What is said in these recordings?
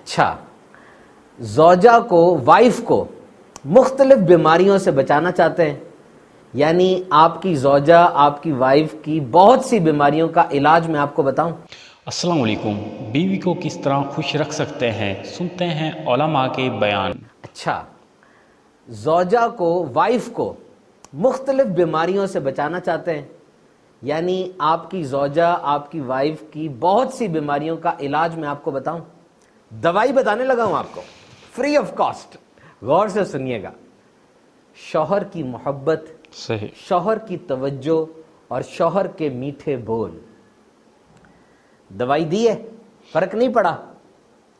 اچھا، زوجہ کو، وائف کو مختلف بیماریوں سے بچانا چاہتے ہیں، یعنی آپ کی زوجہ، آپ کی وائف کی بہت سی بیماریوں کا علاج میں آپ کو بتاؤں۔ السلام علیکم۔ بیوی کو کس طرح خوش رکھ سکتے ہیں، سنتے ہیں علماء کے بیان۔ اچھا، زوجہ کو، وائف کو مختلف بیماریوں سے بچانا چاہتے ہیں، یعنی آپ کی زوجہ، آپ کی وائف کی بہت سی بیماریوں کا علاج میں آپ کو بتاؤں۔ دوائی بتانے لگا ہوں آپ کو، فری آف کاسٹ۔ غور سے سنیے گا۔ شوہر کی محبت، صحیح۔ شوہر کی توجہ اور شوہر کے میٹھے بول۔ دوائی دی ہے، فرق نہیں پڑا،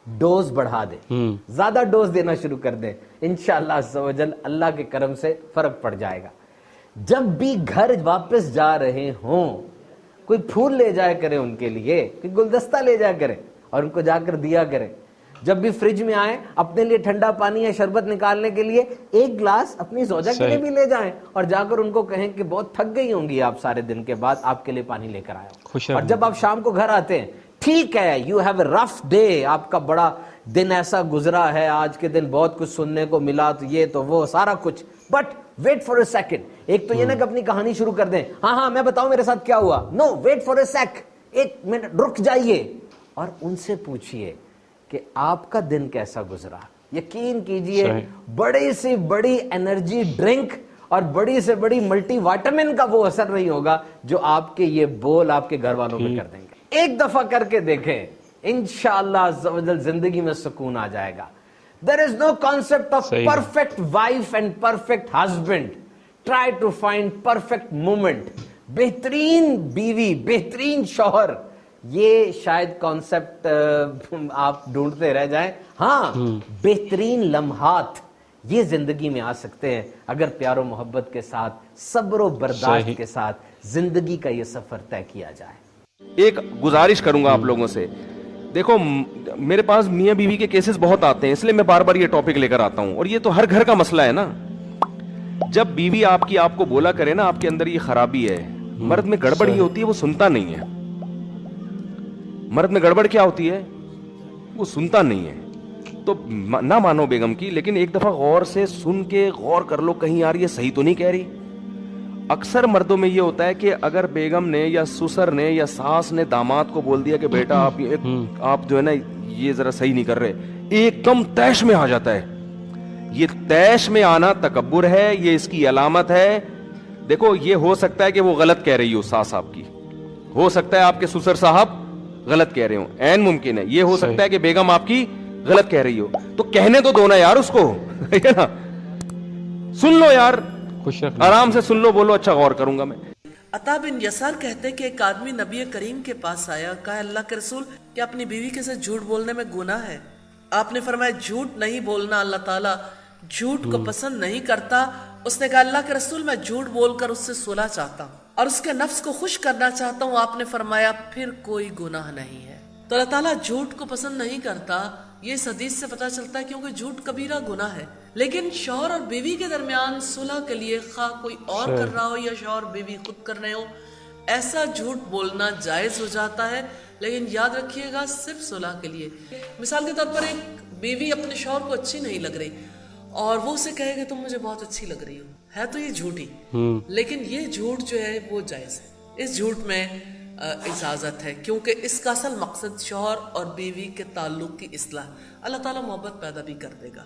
ڈوز بڑھا دے، زیادہ ڈوز دینا شروع کر دیں، انشاءاللہ عز و جل اللہ کے کرم سے فرق پڑ جائے گا۔ جب بھی گھر واپس جا رہے ہوں، کوئی پھول لے جایا کریں ان کے لیے، کوئی گلدستہ لے جایا کریں اور ان کو جا کر دیا کریں۔ جب بھی فریج میں آئیں، اپنے لیے ٹھنڈا پانی یا شربت نکالنے کے لیے ایک گلاس اپنی زوجہ کے لیے بھی لے جائیں اور جا کر ان کو کہیں کہ بہت تھک گئی ہوں گی آپ سارے دن کے بعد، آپ کے لیے پانی لے کر آیا ہوں۔ اور جب آپ شام کو گھر آتے ہیں، ٹھیک ہے، you have a rough day, آپ کا بڑا دن ایسا گزرا ہے، آج کے دن بہت کچھ سننے کو ملا، تو یہ تو وہ سارا کچھ، but wait for a second. ایک تو یہ نا کہ اپنی کہانی شروع کر دیں، ہاں میں بتاؤں میرے ساتھ کیا ہوا، نو، ویٹ فار اے سیک، ایک منٹ رک جائیے اور ان سے پوچھئے کہ آپ کا دن کیسا گزرا۔ یقین کیجئے بڑی سے بڑی انرجی ڈرنک اور بڑی سے بڑی ملٹی وائٹامن کا وہ اثر نہیں ہوگا جو آپ کے یہ بول آپ کے گھر والوں پہ کر دیں گے۔ ایک دفعہ کر کے دیکھیں، انشاءاللہ عز و جل زندگی میں سکون آ جائے گا۔ There is no concept of perfect wife and perfect husband. Try to find perfect moment. بہترین بیوی، بہترین شوہر، یہ شاید کانسیپٹ آپ ڈھونڈتے رہ جائیں۔ ہاں، بہترین لمحات یہ زندگی میں آ سکتے ہیں اگر پیار و محبت کے ساتھ، صبر و برداشت کے ساتھ زندگی کا یہ سفر طے کیا جائے۔ ایک گزارش کروں گا آپ لوگوں سے، دیکھو میرے پاس میاں بیوی کے کیسز بہت آتے ہیں، اس لیے میں بار بار یہ ٹاپک لے کر آتا ہوں، اور یہ تو ہر گھر کا مسئلہ ہے نا۔ جب بیوی آپ کو بولا کرے نا آپ کے اندر یہ خرابی ہے، مرد میں گڑبڑ یہ ہوتی ہے وہ سنتا نہیں ہے۔ مرد میں گڑبڑ کیا ہوتی ہے؟ وہ سنتا نہیں ہے۔ تو نہ مانو بیگم کی، لیکن ایک دفعہ غور سے سن کے غور کر لو، کہیں یار یہ صحیح تو نہیں کہہ رہی۔ اکثر مردوں میں یہ ہوتا ہے کہ اگر بیگم نے یا سسر نے یا ساس نے داماد کو بول دیا کہ بیٹا آپ جو ہے نا یہ ذرا صحیح نہیں کر رہے، ایک دم تیش میں آ جاتا ہے۔ یہ تیش میں آنا تکبر ہے، یہ اس کی علامت ہے۔ دیکھو یہ ہو سکتا ہے کہ وہ غلط کہہ رہی ہو، ساس آپ کی، ہو سکتا ہے آپ کے سسر صاحب غلط کہہ رہے ہوں، عین ممکن ہے۔ یہ ہو سکتا ہے کہ بیگم آپ کی غلط کہہ رہی ہو، تو کہنے تو دو نا یار اس کو، سن لو یار، آرام سے سن لو، بولو اچھا غور کروں گا میں۔ عطا بن یسار کہتے کہ ایک آدمی نبی کریم کے پاس آیا، کہا اللہ کے رسول کیا اپنی بیوی کے ساتھ جھوٹ بولنے میں گناہ ہے؟ آپ نے فرمایا جھوٹ نہیں بولنا اللہ تعالیٰ جھوٹ کو پسند نہیں کرتا۔ اس نے کہا اللہ کے رسول میں جھوٹ بول کر اس سے صلح چاہتا ہوں اور اس کے نفس کو خوش کرنا چاہتا ہوں۔ آپ نے فرمایا پھر کوئی گناہ نہیں ہے۔ تو اللہ تعالیٰ جھوٹ کو پسند نہیں کرتا، یہ اس حدیث سے پتہ چلتا ہے، کیونکہ جھوٹ کبیرہ گناہ ہے۔ لیکن شوہر اور بیوی کے درمیان صلح کے لیے خواہ کوئی اور کر رہا ہو یا شوہر بیوی خود کر رہے ہو، ایسا جھوٹ بولنا جائز ہو جاتا ہے، لیکن یاد رکھیے گا صرف صلح کے لیے۔ مثال کے طور پر ایک بیوی اپنے شوہر کو اچھی نہیں لگ رہی اور وہ اسے کہے کہ تم مجھے بہت اچھی لگ رہی ہو، ہے تو یہ جھوٹی، لیکن یہ جھوٹ جو ہے وہ جائز ہے۔ اس جھوٹ میں اجازت ہے، کیونکہ اس کا اصل مقصد شوہر اور بیوی کے تعلق کی اصلاح۔ اللہ تعالیٰ محبت پیدا بھی کر دے گا۔